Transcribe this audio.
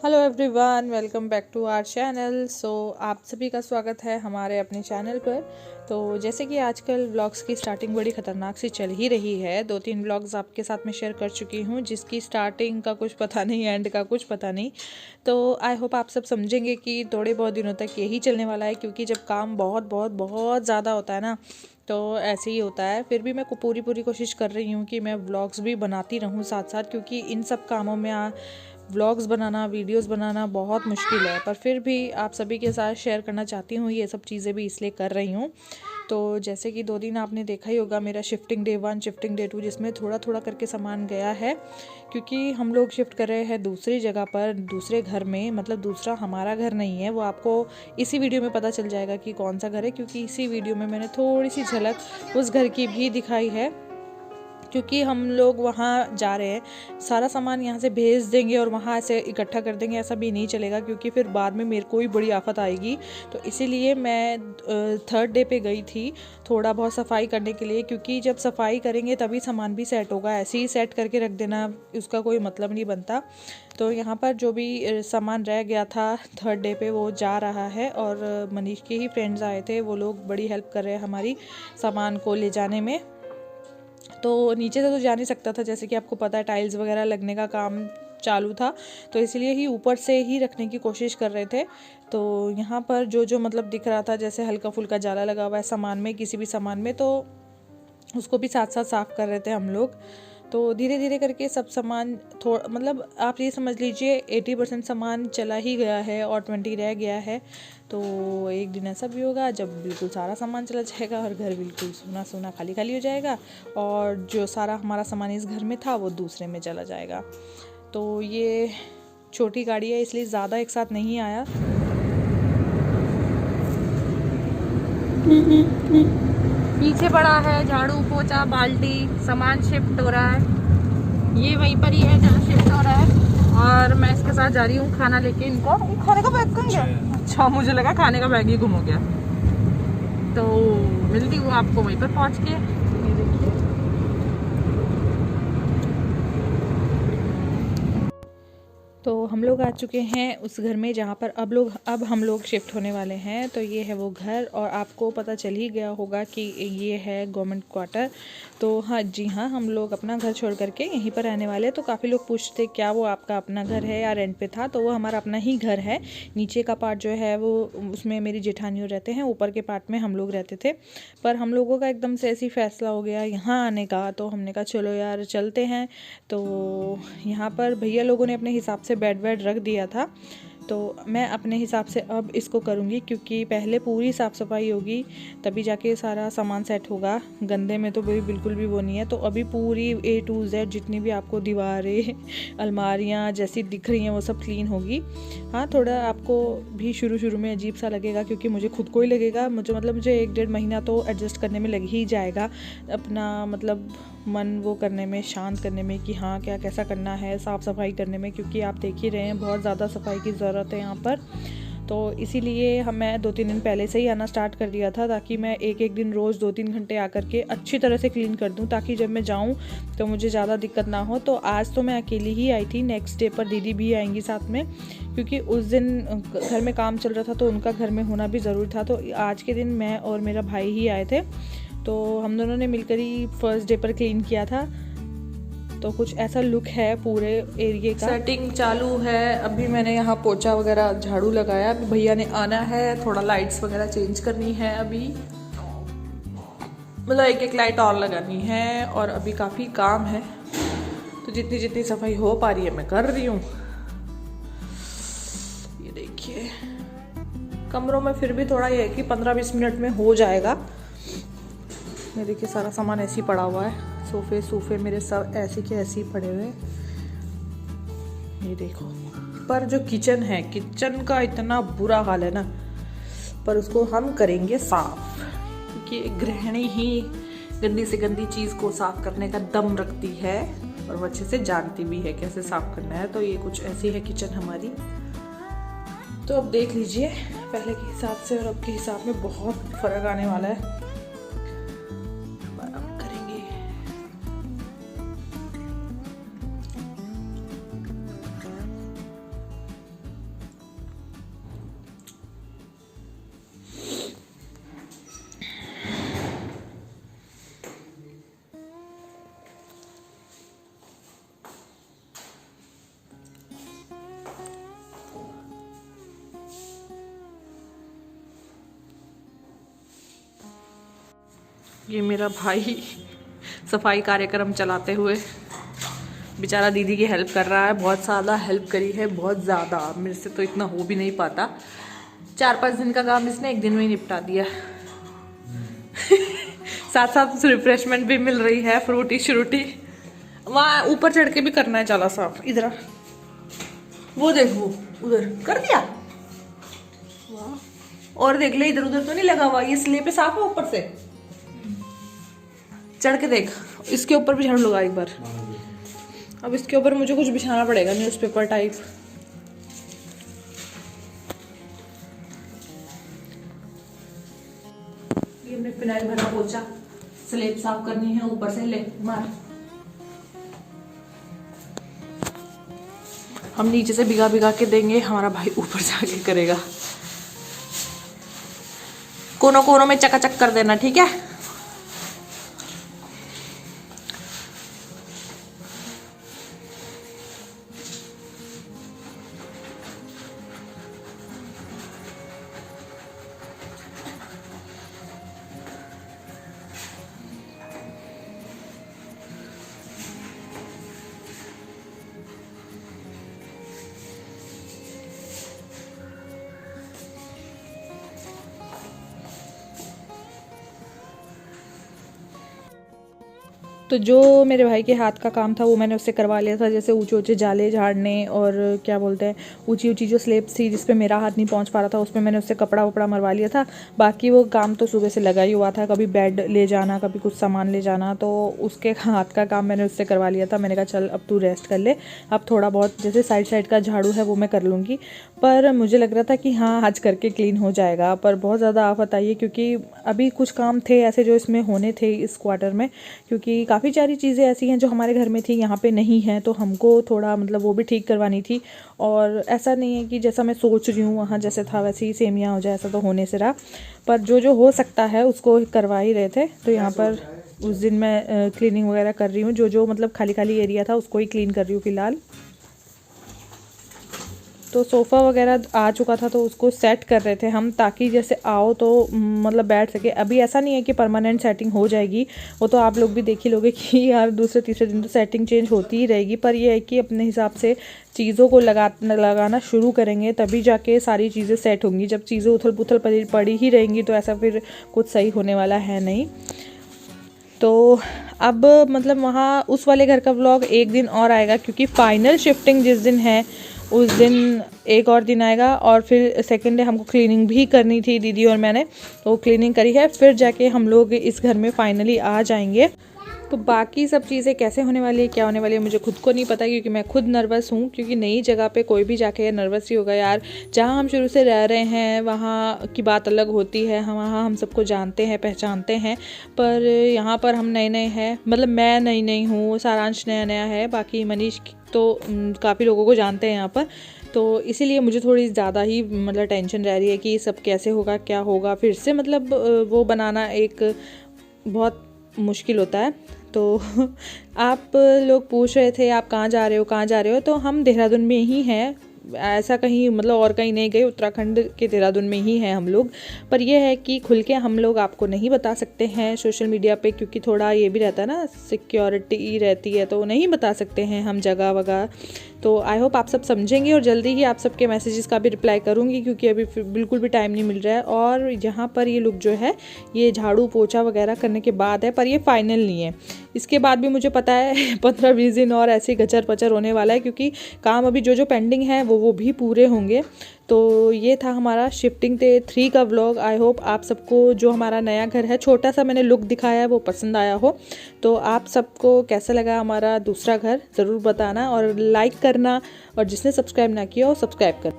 Hello everyone, welcome back to our channel. So आप सभी का स्वागत है हमारे अपने चैनल पर। तो जैसे कि आजकल व्लॉग्स की स्टार्टिंग बड़ी ख़तरनाक सी चल ही रही है। 2-3 व्लॉग्स आपके साथ में शेयर कर चुकी हूँ, जिसकी स्टार्टिंग का कुछ पता नहीं, एंड का कुछ पता नहीं। तो आई होप आप सब समझेंगे कि थोड़े बहुत दिनों तक यही चलने वाला है, क्योंकि जब काम बहुत बहुत बहुत ज़्यादा होता है ना, तो ऐसे ही होता है। फिर भी मैं पूरी कोशिश कर रही हूँ कि मैं व्लॉग्स भी बनाती रहूँ साथ साथ, क्योंकि इन सब कामों में व्लॉग्स बनाना, वीडियोस बनाना बहुत मुश्किल है। पर फिर भी आप सभी के साथ शेयर करना चाहती हूँ। ये सब चीज़ें भी इसलिए कर रही हूँ। तो जैसे कि 2 दिन आपने देखा ही होगा मेरा शिफ्टिंग डे 1, शिफ्टिंग डे 2, जिसमें थोड़ा थोड़ा करके सामान गया है, क्योंकि हम लोग शिफ्ट कर रहे हैं दूसरी जगह पर, दूसरे घर में। मतलब दूसरा हमारा घर नहीं है, वो आपको इसी वीडियो में पता चल जाएगा कि कौन सा घर है, क्योंकि इसी वीडियो में मैंने थोड़ी सी झलक उस घर की भी दिखाई है। क्योंकि हम लोग वहाँ जा रहे हैं, सारा सामान यहाँ से भेज देंगे और वहाँ से इकट्ठा कर देंगे, ऐसा भी नहीं चलेगा, क्योंकि फिर बाद में मेरे को ही बड़ी आफत आएगी। तो इसीलिए मैं 3rd डे पे गई थी थोड़ा बहुत सफाई करने के लिए, क्योंकि जब सफाई करेंगे तभी सामान भी सेट होगा। ऐसे ही सेट करके रख देना, उसका कोई मतलब नहीं बनता। तो यहाँ पर जो भी सामान रह गया था 3rd डे पे, वो जा रहा है। और मनीष के ही फ्रेंड्स आए थे, वो लोग बड़ी हेल्प कर रहे हैं हमारी सामान को ले जाने में। तो नीचे से तो जा नहीं सकता था, जैसे कि आपको पता है टाइल्स वगैरह लगने का काम चालू था, तो इसलिए ही ऊपर से ही रखने की कोशिश कर रहे थे। तो यहाँ पर जो मतलब दिख रहा था, जैसे हल्का फुल्का जाला लगा हुआ है सामान में, किसी भी सामान में, तो उसको भी साथ साथ साफ़ कर रहे थे हम लोग। तो धीरे धीरे करके सब सामान थोड़ा, मतलब आप ये समझ लीजिए 80% सामान चला ही गया है और 20 रह गया है। तो एक दिन ऐसा भी होगा जब बिल्कुल सारा सामान चला जाएगा और घर बिल्कुल सूना सूना खाली खाली हो जाएगा, और जो सारा हमारा सामान इस घर में था वो दूसरे में चला जाएगा। तो ये छोटी गाड़ी है, इसलिए ज़्यादा एक साथ नहीं आया। पीछे पड़ा है झाड़ू पोछा बाल्टी, सामान शिफ्ट हो रहा है। ये वहीं पर ही है जहाँ शिफ्ट हो रहा है, और मैं इसके साथ जा रही हूँ खाना लेके इनको। खाने का बैग कहाँ गया? अच्छा, मुझे लगा खाने का बैग ही गुम हो गया। तो मिलती हूँ आपको वहीं पर पहुँच के। तो हम लोग आ चुके हैं उस घर में जहाँ पर अब हम लोग शिफ्ट होने वाले हैं। तो ये है वो घर, और आपको पता चल ही गया होगा कि ये है गवर्नमेंट क्वार्टर। तो हाँ जी हाँ, हम लोग अपना घर छोड़ करके यहीं पर रहने वाले हैं। तो काफ़ी लोग पूछते क्या वो आपका अपना घर है या रेंट पे था, तो वो हमारा अपना ही घर है। नीचे का पार्ट जो है वो, उसमें मेरी जेठानियों रहते हैं, ऊपर के पार्ट में हम लोग रहते थे। पर हम लोगों का एकदम से ऐसी फैसला हो गया यहाँ आने का, तो हमने कहा चलो यार चलते हैं। तो यहाँ पर भैया लोगों ने अपने हिसाब से बेड रख दिया था, तो मैं अपने हिसाब से अब इसको करूँगी, क्योंकि पहले पूरी साफ़ सफाई होगी तभी जाके सारा सामान सेट होगा। गंदे में तो बिल्कुल भी वो नहीं है। तो अभी पूरी A to Z जितनी भी आपको दीवारें, अलमारियाँ जैसी दिख रही हैं वो सब क्लीन होगी। हाँ, थोड़ा आपको भी शुरू में अजीब सा लगेगा, क्योंकि मुझे खुद को ही लगेगा। मुझे 1-1.5 महीना तो एडजस्ट करने में लग ही जाएगा, अपना मतलब मन वो करने में, शांत करने में कि हाँ क्या कैसा करना है, साफ़ सफाई करने में, क्योंकि आप देख ही रहे हैं बहुत ज़्यादा सफाई की ज़रूरत है यहाँ पर। तो इसीलिए मैं 2-3 दिन पहले से ही आना स्टार्ट कर दिया था, ताकि मैं एक दिन रोज़ 2-3 घंटे आकर के अच्छी तरह से क्लीन कर दूँ, ताकि जब मैं जाऊँ तो मुझे ज़्यादा दिक्कत ना हो। तो आज तो मैं अकेली ही आई थी, नेक्स्ट डे पर दीदी भी आएंगी साथ में, क्योंकि उस दिन घर में काम चल रहा था तो उनका घर में होना भी ज़रूरी था। तो आज के दिन मैं और मेरा भाई ही आए थे, तो हम दोनों ने मिलकर ही फर्स्ट डे पर क्लीन किया था। तो कुछ ऐसा लुक है पूरे एरिया का। सेटिंग चालू है, अभी मैंने यहाँ पोछा वगैरह झाड़ू लगाया। अभी भैया ने आना है, थोड़ा लाइट्स वगैरह चेंज करनी है अभी, मतलब एक लाइट और लगानी है, और अभी काफ़ी काम है। तो जितनी सफाई हो पा रही है मैं कर रही हूँ। ये देखिए, कमरों में फिर भी थोड़ा ये है कि 15-20 मिनट में हो जाएगा। ये देखिए सारा सामान ऐसे ही पड़ा हुआ है, सोफे मेरे सब ऐसे के ऐसे ही पड़े हुए। ये देखो, पर जो किचन है, किचन का इतना बुरा हाल है ना, पर उसको हम करेंगे साफ, क्योंकि गृहिणी ही गंदी से गंदी चीज़ को साफ करने का दम रखती है, और वो अच्छे से जानती भी है कैसे साफ करना है। तो ये कुछ ऐसी है किचन हमारी। तो अब देख लीजिए, पहले के हिसाब से और अब के हिसाब में बहुत फ़र्क आने वाला है। ये मेरा भाई सफाई कार्यक्रम चलाते हुए बेचारा दीदी की हेल्प कर रहा है। बहुत ज़्यादा हेल्प करी है, बहुत ज़्यादा। मेरे से तो इतना हो भी नहीं पाता। 4-5 दिन का काम इसने एक दिन में ही निपटा दिया। साथ साथ रिफ्रेशमेंट भी मिल रही है, फ्रूटी श्रूटी। वहाँ ऊपर चढ़ के भी करना है चाला साफ। इधर वो देखो, उधर कर दिया। और देख ले, इधर उधर तो नहीं लगा हुआ। ये स्लेब पे साफ है, ऊपर से चढ़ के देख। इसके ऊपर भी झाड़ू लगा एक बार। अब इसके ऊपर मुझे कुछ बिछाना पड़ेगा, न्यूज़पेपर टाइप। ये हमने फिनाइल भरा पोछा, स्लेब साफ करनी है ऊपर से। ले मार। हम नीचे से भिगा भिगा के देंगे, हमारा भाई ऊपर से आके करेगा। कोनों कोनों में चकाचक कर देना, ठीक है। तो जो मेरे भाई के हाथ का काम था वो मैंने उससे करवा लिया था, जैसे ऊंचे ऊंचे जाले झाड़ने और क्या बोलते हैं, ऊंची ऊंची जो स्लेब्स थी जिस पे मेरा हाथ नहीं पहुंच पा रहा था, उस पर मैंने उससे कपड़ा वपड़ा मरवा लिया था। बाकी वो काम तो सुबह से लगा ही हुआ था, कभी बेड ले जाना, कभी कुछ सामान ले जाना, तो उसके हाथ का काम मैंने उससे करवा लिया था। मैंने कहा चल अब तू रेस्ट कर ले, अब थोड़ा बहुत जैसे साइड का झाड़ू है वो मैं कर लूँगी। पर मुझे लग रहा था कि हाँ आज करके क्लीन हो जाएगा, पर बहुत ज़्यादा आफत आई है क्योंकि अभी कुछ काम थे ऐसे जो इसमें होने थे इस क्वार्टर में, क्योंकि काफ़ी सारी चीज़ें ऐसी हैं जो हमारे घर में थी यहाँ पे नहीं हैं, तो हमको थोड़ा मतलब वो भी ठीक करवानी थी। और ऐसा नहीं है कि जैसा मैं सोच रही हूँ वहाँ जैसे था वैसे ही सेम यहाँ हो जाए, ऐसा तो होने से रहा, पर जो जो हो सकता है उसको करवा ही रहे थे। तो यहाँ पर उस दिन मैं क्लीनिंग वगैरह कर रही हूँ, जो जो मतलब खाली खाली एरिया था उसको ही क्लीन कर रही हूँ फ़िलहाल। तो सोफ़ा वगैरह आ चुका था तो उसको सेट कर रहे थे हम, ताकि जैसे आओ तो मतलब बैठ सके। अभी ऐसा नहीं है कि परमानेंट सेटिंग हो जाएगी, वो तो आप लोग भी देख ही लोगे कि यार दूसरे तीसरे दिन तो सेटिंग चेंज होती ही रहेगी। पर ये है कि अपने हिसाब से चीज़ों को लगाना शुरू करेंगे तभी जाके सारी चीज़ें सेट होंगी। जब चीज़ें उथल पुथल पड़ी ही रहेंगी तो ऐसा फिर कुछ सही होने वाला है नहीं। तो अब मतलब वहाँ उस वाले घर का व्लॉग एक दिन और आएगा, क्योंकि फाइनल शिफ्टिंग जिस दिन है उस दिन एक और दिन आएगा। और फिर सेकेंड डे हमको क्लीनिंग भी करनी थी, दीदी और मैंने तो क्लीनिंग करी है, फिर जाके हम लोग इस घर में फाइनली आ जाएंगे। तो बाकी सब चीज़ें कैसे होने वाली है, क्या होने वाली है, मुझे खुद को नहीं पता, क्योंकि मैं खुद नर्वस हूँ। क्योंकि नई जगह पे कोई भी जाके नर्वस ही होगा यार। जहाँ हम शुरू से रह रहे हैं वहाँ की बात अलग होती है, हम वहाँ हम सबको जानते हैं पहचानते हैं, पर यहाँ पर हम नए नए हैं। मतलब मैं नई हूँ, सारांश नया नया है, बाकी मनीष तो काफ़ी लोगों को जानते हैं यहाँ पर। तो इसीलिए मुझे थोड़ी ज़्यादा ही मतलब टेंशन रह रही है कि सब कैसे होगा, क्या होगा। फिर से मतलब वो बनाना एक बहुत मुश्किल होता है। तो आप लोग पूछ रहे थे आप कहाँ जा रहे हो, तो हम देहरादून में ही हैं, ऐसा कहीं मतलब और कहीं नहीं गए, उत्तराखंड के देहरादून में ही हैं हम लोग। पर यह है कि खुल के हम लोग आपको नहीं बता सकते हैं सोशल मीडिया पे, क्योंकि थोड़ा ये भी रहता है ना, सिक्योरिटी रहती है, तो नहीं बता सकते हैं हम जगह वगैरह। तो आई होप आप सब समझेंगे और जल्दी ही आप सबके मैसेजेस का भी रिप्लाई करूँगी, क्योंकि अभी बिल्कुल भी टाइम नहीं मिल रहा है। और यहाँ पर ये लुक जो है ये झाड़ू पोछा वगैरह करने के बाद है, पर ये फाइनल नहीं है। इसके बाद भी मुझे पता है 15-20 दिन और ऐसे गचर पचर होने वाला है, क्योंकि काम अभी जो जो पेंडिंग है वो भी पूरे होंगे। तो ये था हमारा शिफ्टिंग डे 3 का व्लॉग। आई होप आप सबको जो हमारा नया घर है, छोटा सा मैंने लुक दिखाया है, वो पसंद आया हो। तो आप सबको कैसा लगा हमारा दूसरा घर ज़रूर बताना और लाइक करना, और जिसने सब्सक्राइब ना किया हो सब्सक्राइब करना।